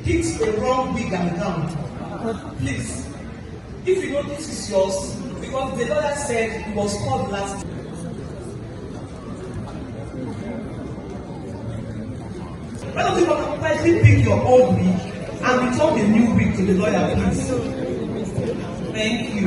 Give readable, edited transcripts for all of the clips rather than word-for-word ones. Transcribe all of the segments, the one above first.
picked a wrong wig and gown. Please, if you know this is yours, because the lawyer said it was called last. Why don't you quietly pick your old wig and return the new wig to the lawyer, please? Thank you.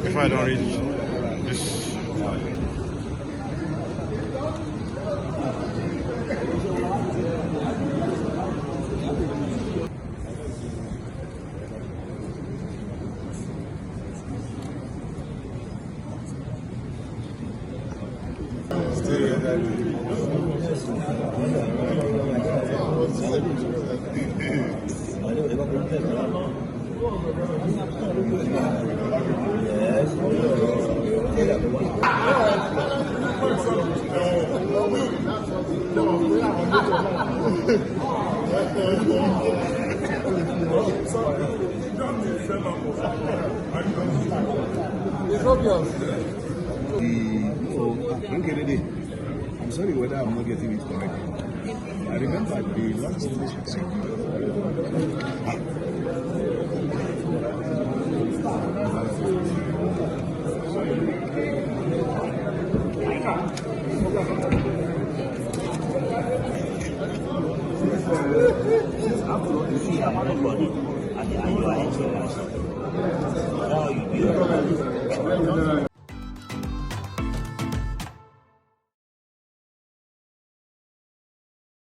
If I don't read this. It's obvious. I'm sorry whether I'm not getting it correct. I remember the last